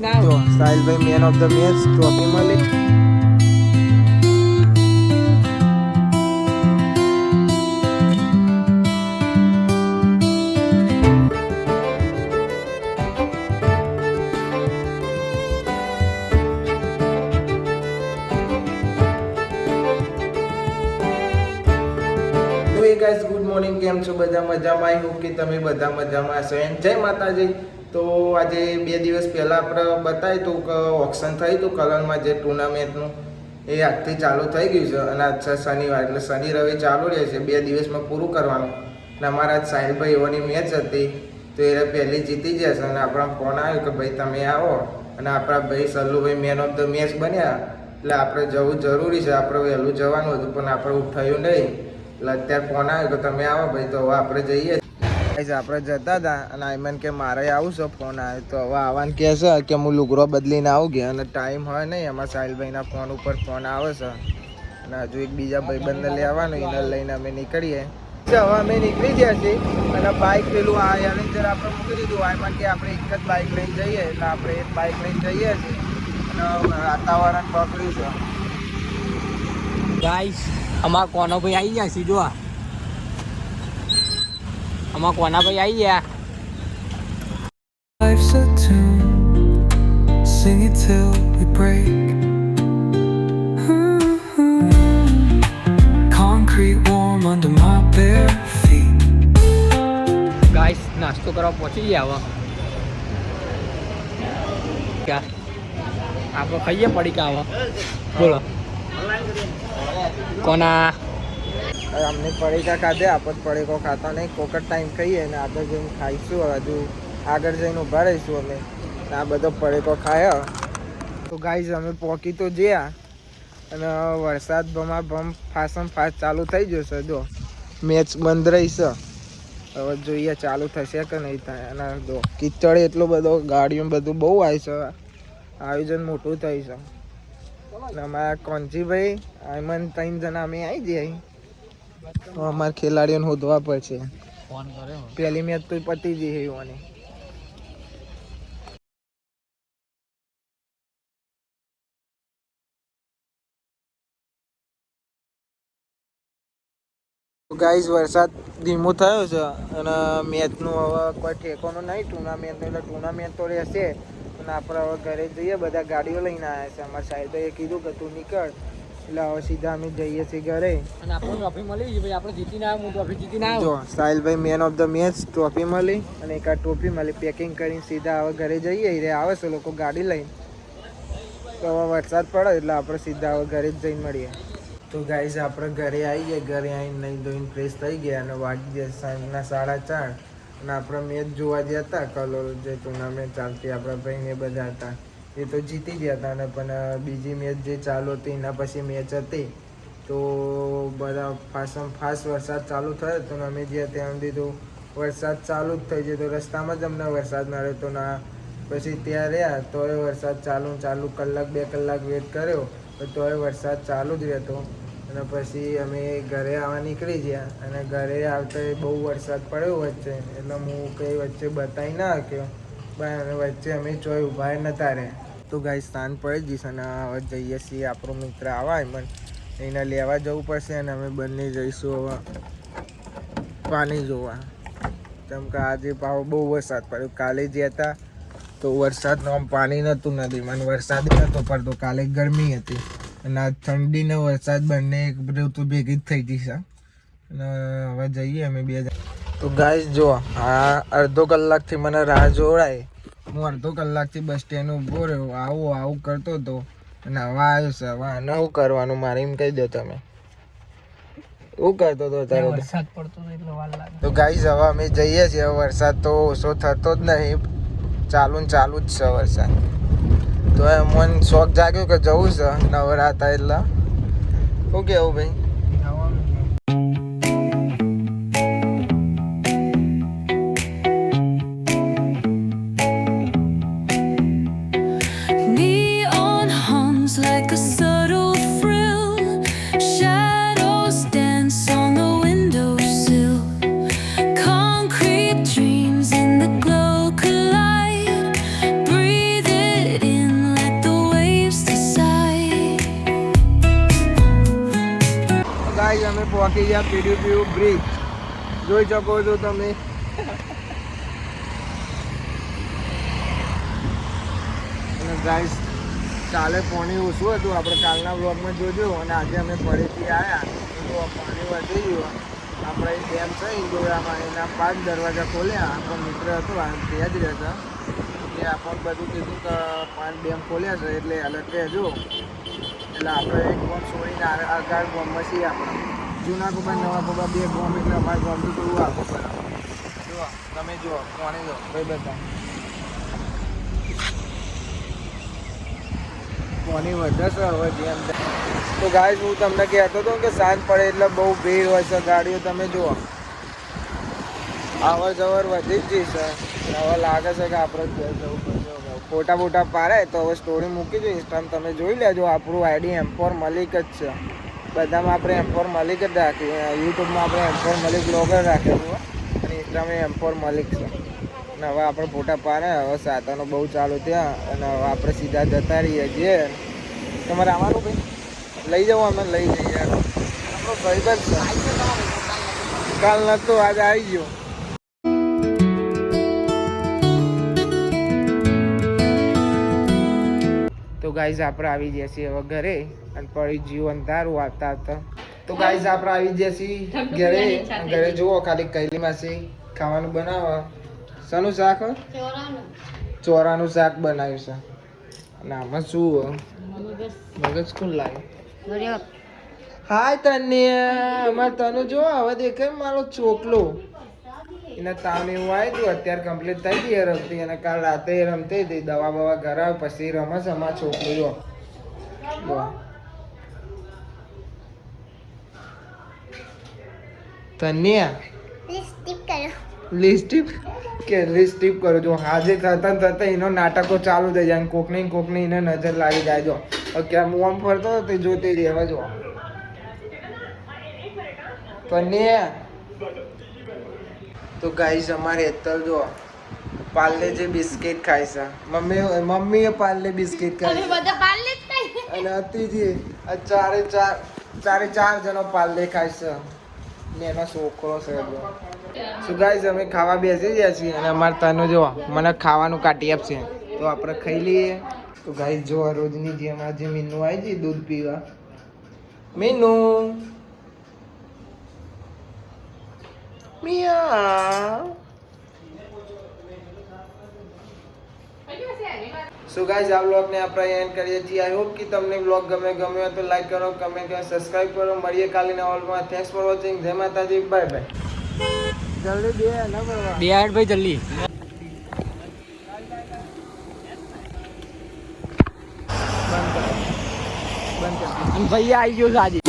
જો સાહિલભાઈ man of the match trophy મળી. ગાઈસ ગુડ મોર્નિંગ, કેમ છો બધા? મજામાં? આઈ હોપ કે તમે બધા મજામાં હશો. એન્ડ જય માતાજી. તો આજે 2 દિવસ પહેલાં આપણે બતાવ્યું હતું કે ઓક્શન થયું હતું કલરમાં જે ટુર્નામેન્ટનું, એ આજથી ચાલુ થઈ ગયું છે. અને આજ છે શનિવાર, એટલે શનિ રવિ ચાલુ રહે છે. 2 દિવસમાં પૂરું કરવાનું. અને અમારા સાહિલભાઈ એવાની મેચ હતી તો એ પહેલી જીતી જશે. અને આપણા ફોન આવ્યો કે ભાઈ તમે આવો. અને આપણા ભાઈ સલ્લુભાઈ મેન ઓફ ધ મેચ બન્યા. એટલે આપણે જવું જરૂરી છે. આપણે વહેલું જવાનું હતું પણ આપણે ઉઠાયું નહીં. એટલે અત્યારે ફોન આવ્યો કે તમે આવો ભાઈ, તો હવે આપણે જઈએ. આપણે જતા હતા અને આઈમન કે મારે આવું છે, ફોન આવ્યો તો હવે આવવાનું કહે છે કે હું લુગડો બદલીને આવું ગયા. અને ટાઈમ હોય નહીં, એમાં સાહિલભાઈના ફોન ઉપર ફોન આવે છે. અને હજુ એક બીજા ભાઈબંધને લેવાનું, એને લઈને અમે નીકળીએ. હવે અમે નીકળી ગયા છીએ. અને બાઇક પેલું આ એને જરા આપણે મૂકી દીધું. આઈમન કે આપણે એક જ બાઇક લઈને જઈએ, એટલે આપણે એક બાઇક લઈને જઈએ છીએ. અને વાતાવરણ પકડ્યું છે. ગાઈસ અમાર કોનો ભાઈ આવી ગયા છે, જો અમાર કોના ભાઈ આવી ગયા. Life's a tune, sing it till we break. Concrete warm under my bare feet. Guys નાસ્તો કરવા પહોંચી ગયા. હવે ક્યાં આપણે ખાઈએ પડીકા. હવે બોલો કોના અમને પડીકા ખાધે, આપણે પડીકો ખાતા નહીં. કોકટ ટાઈમ ખાઈએ ને આગળ જઈને ખાઈશું. હજુ આગળ જઈને ઊભા રહીશું અમે. આ બધો પડીકો ખાયો. તો ગાઈઝ અમે પહોંચી તો ગયા અને વરસાદ ભમ ફાસમ ફાસ્ટ ચાલુ થઈ જશે. જો મેચ બંધ રહી છે. હવે જોઈએ ચાલુ થશે કે નહીં થાય. અને જો કિચડ એટલો બધો, ગાડીઓ બધું બહુ આવી છે. આયોજન મોટું થઈ છે. અને અમારા કોંજીભાઈ આઈમન 3 જણા અમે આવી જઈએ. તો અમારા ખેલાડીઓને શોધવા પડશે. ફોન કર્યો, પહેલી મેચ તો પતી જઈ એવાની. ગાઈઝ વરસાદ ધીમો થયો છે અને મેચનું હવે કોઈ ઠેકોનું નહીં. ટુર્નામેન્ટનું એટલે ટુર્નામેન્ટ તો રહેશે. અને આપણે હવે ઘરે જઈએ. બધા ગાડીઓ લઈને આવ્યા છે. અમારા સાહેબે કીધું કે તું નીકળ, એટલે હવે સીધા અમે જઈએ છીએ ઘરે. અને આપણને ટ્રોફી મળી ગઈ ભાઈ. આપણે જીતીને આવ્યો, હું ટ્રોફી જીતીને આવ્યો. જો સાહિલભાઈ man of the match trophy મળી અને એક આ ટ્રોફી મળી. પેકિંગ કરીને સીધા હવે ઘરે જઈએ. એ આવે છે લોકો ગાડી લઈને. તો હવે વરસાદ પડે એટલે આપણે સીધા હવે ઘરે જ જઈને મળીએ. તો ગાઈઝ આપણે ઘરે આવી ગયા. ઘરે આવીને નહીં ધોઈને ફ્રેશ થઈ ગયા અને વાગી ગયા સાંજના 4:30. અને આપણે મેચ જોવા ગયા હતા. કલોલ જે ટુર્નામેન્ટ ચાલતી, આપણા ભાઈને બધા હતા એ તો જીતી ગયા હતા. અને પણ બીજી મેચ જે ચાલુ હતી એના પછી મેચ હતી તો બધા ફાસ્ટ વરસાદ ચાલુ થયો હતો. ને અમે જ્યાં ત્યાં દીધું વરસાદ ચાલુ જ થઈ ગયો. તો રસ્તામાં જ અમને વરસાદ નડ્યો તો ના પછી ત્યાં રહ્યા તોય વરસાદ ચાલુ કલાક 2 કલાક વેટ કર્યો તોય વરસાદ ચાલુ જ રહેતો. અને પછી અમે ઘરે આવવા નીકળી ગયા. અને ઘરે આવતા બહુ વરસાદ પડ્યો વચ્ચે, એટલે હું કંઈ વચ્ચે બતાવી ના શક્યો. અને વચ્ચે અમે ચોય ઊભા નહોતા રહ્યા. તો ગાઈ સ્થાન પડી જઈશ. અને હવે જઈએ છીએ. આપણો મિત્ર આવા પણ એને લેવા જવું પડશે. અને અમે બંને જઈશું હવે પાણી જોવા. કેમ કે આજે ભાવ બહુ વરસાદ પડ્યો. કાલે જ્યાં હતા તો વરસાદનું આમ પાણી નહોતું નદીમાં, વરસાદ નહોતો પડતો. કાલે ગરમી હતી અને આ ઠંડી ને વરસાદ બંને એક ઋતુ ભેગી જ થઈ જશે. અને હવે જઈએ અમે 2 જણા. તો ગાઈસ જો આ અડધો કલાકથી મને રાહ જોડાય. હું અડધો કલાકથી બસ સ્ટેન્ડ ઊભો રહ્યો, આવું કરતો હતો. અને હવે આવ્યો છે. હવે આને શું કરવાનું મારે એમ કહી દો તમે. શું કરતો હતો તારે? વરસાદ પડતો હતો એટલે વાર લાગે. તો ગાઈસ હવે અમે જઈએ છીએ. વરસાદ તો ઓછો થતો જ નહીં, ચાલુ જ છે વરસાદ. તો મને શોખ જાગ્યો કે જવું છે નવરાત્રા. એટલે શું કેવું ભાઈ? Neon hums like a subtle thrill. Shadows dance on the windowsill. Concrete dreams in the glow collide. Breathe it પહોંચી ગયા પીડીપીયુ બ્રિજ જોઈ શકો છો તમે. અને ગાઈસ કાલે પાણી ઓછું હતું, આપણે કાલના બ્લોગમાં જોજો. અને આજે અમે ફરીથી આવ્યા તો પાણી વધી ગયું. આપણે ડેમ છે ઇન્દોરામાં, એના 5 દરવાજા ખોલ્યા. આપણો મિત્ર હતો ત્યાં જ રહેતા, એ આપણને બધું કીધું કે 5 ડેમ ખોલ્યા છે એટલે અલગ રહેજો. એટલે આપણે એક ગોમ છોડીને 11 ગોમમાં છીએ. આપણે જૂના ગોબા નવા ગોબા 2 ગોમ, એટલે અમારે ગોમથી થોડું આગળ પડે. જુઓ તમે જુઓ પાણી જો ભાઈ બધા પાણી વધે છે હવે જેમ તેમ. તો ગાઈસ હું તમને કહેતો હતો કે સાંજ પડે એટલે બહુ ભીડ હોય છે ગાડીઓ. તમે જુઓ અવર જવર વધી જ જશે. હવે લાગે છે કે આપણે ઘેર જવું પડશે. ફોટા બોટા પાડે તો હવે સ્ટોરી મૂકી દો ઇન્સ્ટામાં, તમે જોઈ લેજો. આપણું આઈડી M4 મલિક જ છે. બધામાં આપણે M4 મલિક જ રાખીએ. યુટ્યુબમાં આપણે M4 મલિક બ્લોગર રાખેલું અને ઇન્સ્ટામાં M4 મલિક છે. અને હવે આપણે ફોટા પાડે. હવે સાધનો બહુ ચાલુ ત્યાં, અને હવે આપણે સીધા જતા રહીએ છીએ. તમારે આવવાનું ભાઈ? લઈ જાઓ, અમે લઈ જઈએ. આપણો ભાઈબંધ છે, કાલ નહોતો આજે આવી ગયો. તો ગાઈઝ આપણે આવી ગયા છીએ હવે ઘરે, અને પડી જીવન તારું આવતા હતા. તો ગાઈઝ આપણે આવી ગયા છીએ ઘરે. ઘરે જુઓ ખાલી કૈલી માસી ખાવાનું બનાવવા. શાનું શાક? ચોરાનું શાક બનાવ્યું છે. અને આમાં શું મગજ કોણ લાવ્યું? હાય તને અમારે તને જો હવે દેખાય મારો ચોકલો. એના તાવ ને એવું આવ્યું હતું, અત્યારે કમ્પ્લીટ થઈ ગઈ રમતી. અને કાલ રાતે રમતી હતી, દવા બવા ઘરે આવે પછી રમે છે અમારા છોકરો. જો તન્યા લિસ્ટીપ કે લિસ્ટીપ કરો. જો હાજે થતા થતા એનો નાટકો ચાલુ થઈ જાય. કોકની એને નજર લાગી જાય. જો ક્યાં હું આમ ફરતો હતો તે જોતી રહેવા. જો તન્યા. તો ગાઈસ અમારે હેતલ જો પાર્લે જે બિસ્કિટ ખાય છે. મમ્મીએ પાર્લે બિસ્કિટ ખાય છે. અને અતિજી ચારે ચાર જણો પાર્લે ખાય છે. ને એનો છોકરો છે. સો ગાઈસ અમે ખાવા બેસી ગયા છીએ, અને અમારે તને જો મને ખાવાનું કાઢી આપશે તો આપણે ખાઈ લઈએ. તો ગાઈસ જો રોજની જેમ આજે મીનુ આવી છે દૂધ પીવા. મીનુ મિયા. સો ગાઈઝ આ વ્લોગને આપણે એન્ડ કરીએ છીએ. આઈ હોપ કે તમને વ્લોગ ગમ્યો હોય તો લાઈક કરો, કમેન્ટ કરો, સબસ્ક્રાઇબ કરો. મળીએ કાલે નવા વ્લોગમાં. Thanks for watching. જય માતાજી, બાય બાય. જલ્દી બે ના પડવા. 2 મિનિટ ભાઈ જલ્દી. બંધ કરો. અને ભાઈ આવી ગયો છે આજે.